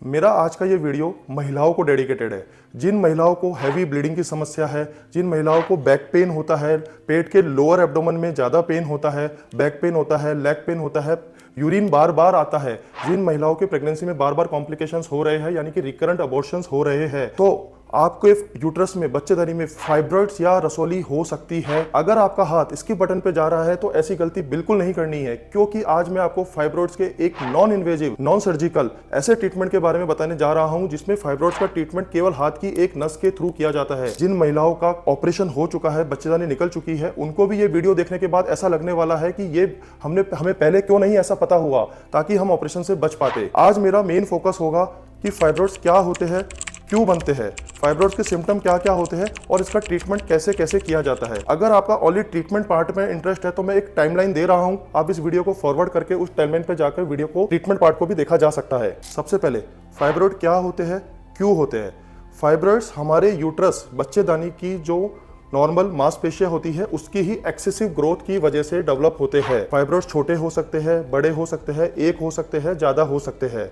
मेरा आज का ये वीडियो महिलाओं को डेडिकेटेड है। जिन महिलाओं को हैवी ब्लीडिंग की समस्या है, जिन महिलाओं को बैक पेन होता है, पेट के लोअर एब्डोमेन में ज़्यादा पेन होता है, बैक पेन होता है, लेग पेन होता है, यूरिन बार बार आता है, जिन महिलाओं के प्रेगनेंसी में बार बार कॉम्प्लिकेशंस हो रहे हैं यानी कि रिकरेंट अबॉर्शंस हो रहे हैं, तो आपके यूट्रस में बच्चेदानी में फाइब्रॉइड्स या रसौली हो सकती है। अगर आपका हाथ स्किप बटन पे जा रहा है तो ऐसी गलती बिल्कुल नहीं करनी है, क्योंकि आज मैं आपको फाइब्रॉइड्स के एक नॉन इन्वेजिव, नॉन सर्जिकल ऐसे ट्रीटमेंट के बारे में बताने जा रहा हूं जिसमें फाइब्रॉइड्स का ट्रीटमेंट केवल हाथ की एक नस के थ्रू किया जाता है। जिन महिलाओं का ऑपरेशन हो चुका है, बच्चेदानी निकल चुकी है, उनको भी ये वीडियो देखने के बाद ऐसा लगने वाला है कि ये हमें पहले क्यों नहीं ऐसा पता हुआ, ताकि हम ऑपरेशन से बच पाते। आज मेरा मेन फोकस होगा कि फाइब्रॉइड्स क्या होते हैं, क्यों बनते हैं, फाइब्रॉइड्स के सिम्टम क्या क्या होते हैं और इसका ट्रीटमेंट कैसे कैसे किया जाता है। अगर आपका ओनली ट्रीटमेंट पार्ट में इंटरेस्ट है तो मैं एक टाइमलाइन दे रहा हूं, आप इस वीडियो को फॉरवर्ड करके उस टाइमलाइन पे जाकर वीडियो को ट्रीटमेंट पार्ट को भी देखा जा सकता है। सबसे पहले फाइब्रॉइड क्या होते हैं, क्यों होते हैं। फाइब्रॉइड्स हमारे यूट्रस, बच्चेदानी की जो नॉर्मल मांसपेशियां होती है उसकी ही एक्सेसिव ग्रोथ की वजह से डेवलप होते हैं। फाइब्रॉइड्स छोटे हो सकते हैं, बड़े हो सकते हैं, एक हो सकते हैं, ज्यादा हो सकते हैं।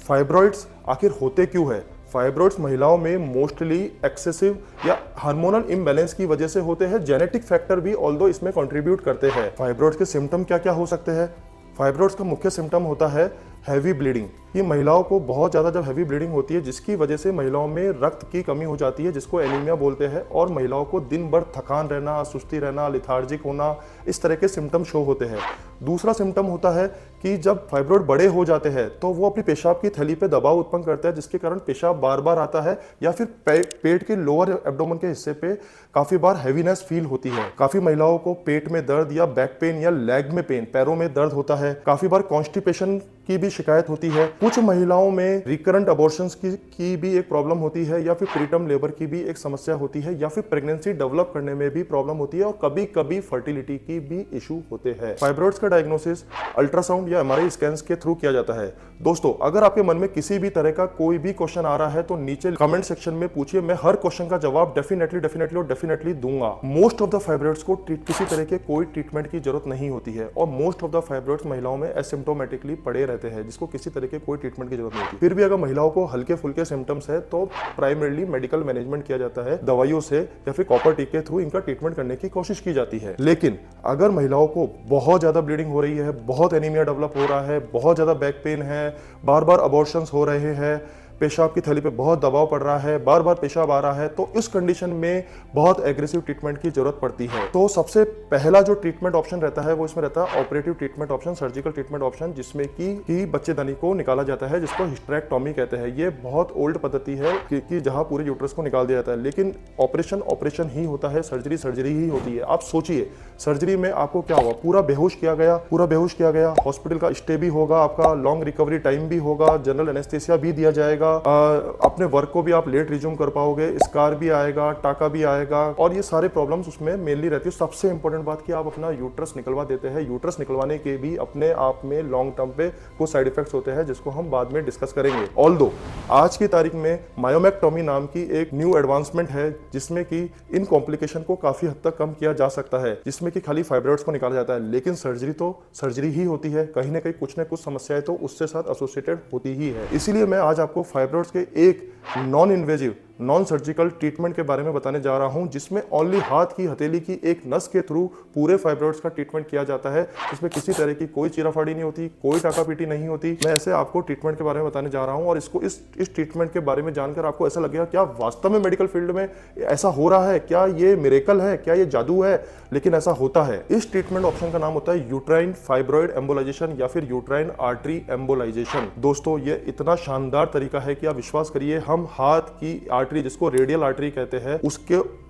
फाइब्रॉइड्स आखिर होते क्यों है। फाइब्रॉइड्स महिलाओं में मोस्टली एक्सेसिव या हार्मोनल इम्बैलेंस की वजह से होते हैं। जेनेटिक फैक्टर भी ऑल्दो इसमें कंट्रीब्यूट करते हैं। फाइब्रॉइड्स के सिम्टम क्या क्या हो सकते हैं। फाइब्रॉइड्स का मुख्य सिम्टम होता है हैवी ब्लीडिंग। ये महिलाओं को बहुत ज़्यादा जब हैवी ब्लीडिंग होती है, जिसकी वजह से महिलाओं में रक्त की कमी हो जाती है, जिसको एनीमिया बोलते हैं, और महिलाओं को दिन भर थकान रहना, सुस्ती रहना, लिथार्जिक होना, इस तरह के सिम्टम शो होते हैं। दूसरा सिम्टम होता है कि जब फाइब्रॉइड बड़े हो जाते हैं तो वो अपनी पेशाब की थैली पे दबाव उत्पन्न करता है, जिसके कारण पेशाब बार बार आता है, या फिर पेट के लोअर एब्डोमेन के हिस्से पे काफ़ी बार हैवीनेस फील होती है। काफ़ी महिलाओं को पेट में दर्द या बैक पेन या लेग में पेन, पैरों में दर्द होता है। काफ़ी बार कॉन्स्टिपेशन की भी शिकायत होती है। कुछ महिलाओं में रिकरेंट अबॉर्शंस की भी एक प्रॉब्लम होती है, या फिर प्रीटर्म लेबर की भी एक समस्या होती है, या फिर प्रेगनेंसी डेवलप करने में भी प्रॉब्लम होती है, और कभी कभी फर्टिलिटी की भी इशू होते हैं। फाइब्रॉइड्स का डायग्नोसिस अल्ट्रासाउंड या एमआरआई स्कैन्स के थ्रू किया जाता है। दोस्तों, अगर आपके मन में किसी भी तरह का कोई भी क्वेश्चन आ रहा है तो नीचे कमेंट सेक्शन में पूछिए, मैं हर क्वेश्चन का जवाब डेफिनेटली दूंगा। मोस्ट ऑफ द फाइब्रॉइड्स को किसी तरह के कोई ट्रीटमेंट की जरूरत नहीं होती है, और मोस्ट ऑफ द फाइब्रॉइड्स महिलाओं में एसिम्प्टोमेटिकली पड़े रहते हैं, जिसको किसी तरह के कोई ट्रीटमेंट की जरूरत नहीं होती। फिर भी अगर महिलाओं को हल्के फुल्के सिम्टम्स है तो प्राइमरीली मेडिकल मैनेजमेंट किया जाता है, दवाइयों से या फिर कॉपर टी के थ्रू इनका ट्रीटमेंट करने की कोशिश की जाती है। लेकिन अगर महिलाओं को बहुत ज्यादा ब्लीडिंग हो रही है, बहुत एनीमिया डेवलप हो रहा है, बहुत ज्यादा बैक पेन है, बार बार अबॉर्शंस हो रहे हैं, पेशाब की थैली पे बहुत दबाव पड़ रहा है, बार बार पेशाब आ रहा है, तो इस कंडीशन में बहुत एग्रेसिव ट्रीटमेंट की जरूरत पड़ती है। तो सबसे पहला जो ट्रीटमेंट ऑप्शन रहता है वो इसमें रहता है operative treatment option, surgical treatment option, जिसमें कि बच्चेदानी को निकाला जाता है, जिसको हिस्टेरेक्टोमी कहते हैं। ये बहुत ओल्ड पद्धति है कि जहां पूरे यूट्रस को निकाल दिया जाता है, लेकिन ऑपरेशन ही होता है, सर्जरी ही होती है। आप सोचिए, सर्जरी में आपको क्या हुआ, पूरा बेहोश किया गया, हॉस्पिटल का स्टे भी होगा, आपका लॉन्ग रिकवरी टाइम भी होगा, जनरल एनेस्थेसिया भी दिया जाएगा, अपने वर्क को भी आप लेट रिज्यूम कर पाओगे, स्कार भी आएगा, टाका भी आएगा, और ये सारे प्रॉब्लम्स उसमें मेनली रहती है। सबसे इंपॉर्टेंट बात कि आप अपना यूट्रस निकलवा देते हैं। यूट्रस निकलवाने के भी अपने आप में लॉन्ग टर्म पे कुछ साइड इफेक्ट्स होते हैं, जिसको हम बाद में डिस्कस करेंगे। ऑल्दो आज की तारीख में मायोमेक्टोमी नाम की एक न्यू एडवांसमेंट है, जिसमें कि इन कॉम्प्लिकेशन को काफी हद तक कम किया जा सकता है, जिसमें कि खाली फाइब्रॉइड्स को निकाला जाता है, लेकिन सर्जरी तो सर्जरी ही होती है। कहीं ना कहीं कुछ ना कुछ समस्याएं तो उससे साथ एसोसिएटेड होती ही है। इसीलिए मैं आज आपको फाइब्रॉइड्स के एक non invasive, non surgical treatment के बारे में बताने जा रहा हूं, जिसमें ओनली हाथ की हथेली की एक नस के थ्रू पूरे फाइब्रॉइड्स का ट्रीटमेंट किया जाता है, जिसमें किसी तरह की कोई चीराफाड़ी नहीं होती, कोई टाकापीटी नहीं होती। मैं ऐसे आपको ट्रीटमेंट के बारे में बताने जा रहा हूं, और इसको इस ट्रीटमेंट के बारे में जानकर आपको ऐसा लगेगा क्या वास्तव में मेडिकल फील्ड में ऐसा हो रहा है, क्या ये मिरेकल है, क्या ये जादू है, लेकिन ऐसा होता है। इस ट्रीटमेंट ऑप्शन का नाम होता है यूट्राइन फाइब्रॉइड एम्बोलाइजेशन या फिर यूट्राइन आर्टरी एम्बोलाइजेशन। दोस्तों, ये इतना शानदार तरीका है कि आप विश्वास करिए, हम हाथ की आर्टरी, जिसको रेडियल आर्टरी कहते हैं,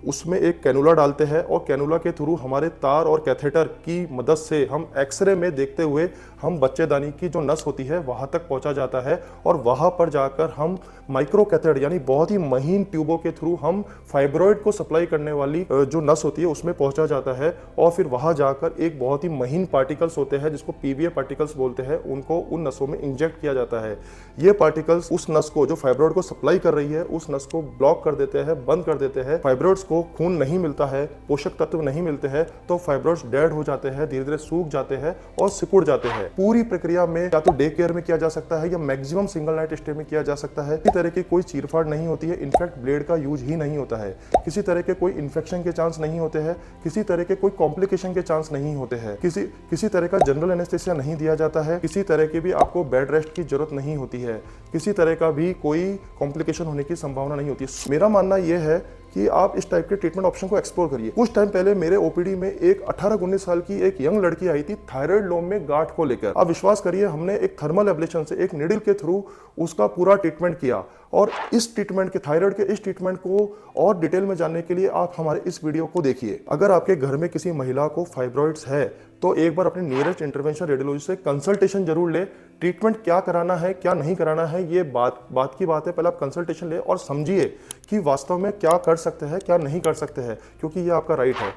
उसमें एक कैनुला डालते हैं, और कैनुला के थ्रू हमारे तार और कैथेटर की मदद से हम एक्सरे में देखते हुए हम बच्चेदानी की जो नस होती है वहां तक पहुंचा जाता है, और वहां पर जाकर हम माइक्रो कैथेटर यानी बहुत ही महीन ट्यूबों के थ्रू हम फाइब्रॉइड को सप्लाई करने वाली जो नस होती है उसमें पहुंचा जाता है, और फिर वहां जाकर एक बहुत ही महीन पार्टिकल्स होते हैं, जिसको पीवीए पार्टिकल्स बोलते हैं, उनको उन नसों में इंजेक्ट किया जाता है। ये पार्टिकल्स उस नस को, जो फाइब्रॉइड को सप्लाई कर रही है, उस नस को ब्लॉक कर देते हैं, बंद कर देते हैं, फाइब्रॉइड्स को खून नहीं मिलता है, पोषक तत्व नहीं मिलते हैं, तो फाइब्रॉइड्स डेड हो जाते हैं, धीरे धीरे सूख जाते हैं और सिकुड़ जाते हैं। पूरी प्रक्रिया में या तो डे केयर में किया जा सकता है या मैक्सिमम सिंगल नाइट स्टे में किया जा सकता है। किसी तरह की कोई चीरफाड़ नहीं होती है, इनफैक्ट ब्लेड का यूज ही नहीं होता है। किसी तरह के कोई इन्फेक्शन के चांस नहीं होते हैं, किसी तरह के कोई कॉम्प्लिकेशन के चांस नहीं होते हैं, किसी तरह का जनरल एनेस्थेसिया नहीं दिया जाता है, किसी तरह की भी आपको बेड रेस्ट की जरूरत नहीं होती है, किसी तरह का भी कोई कॉम्प्लिकेशन होने की संभावना नहीं होती। मेरा मानना यह है कि आप इस टाइप के ट्रीटमेंट ऑप्शन को एक्सप्लोर करिए। कुछ टाइम पहले मेरे ओपीडी में एक 18-19 साल की एक यंग लड़की आई थी थायराइड लोम में गांठ को लेकर। आप विश्वास करिए, हमने एक थर्मल एब्लेशन से एक नीडल के थ्रू उसका पूरा ट्रीटमेंट किया। और इस ट्रीटमेंट के, थायराइड के इस ट्रीटमेंट को और डिटेल में जानने के लिए आप हमारे इस वीडियो को देखिए। अगर आपके घर में किसी महिला को फाइब्रॉइड्स है तो एक बार अपने नियरेस्ट इंटरवेंशन रेडियोलॉजिस्ट से कंसल्टेशन जरूर ले। ट्रीटमेंट क्या कराना है, क्या नहीं कराना है, ये बात की बात है। पहले आप कंसल्टेशन ले और समझिए कि वास्तव में क्या कर सकते हैं, क्या नहीं कर सकते हैं, क्योंकि ये आपका राइट है।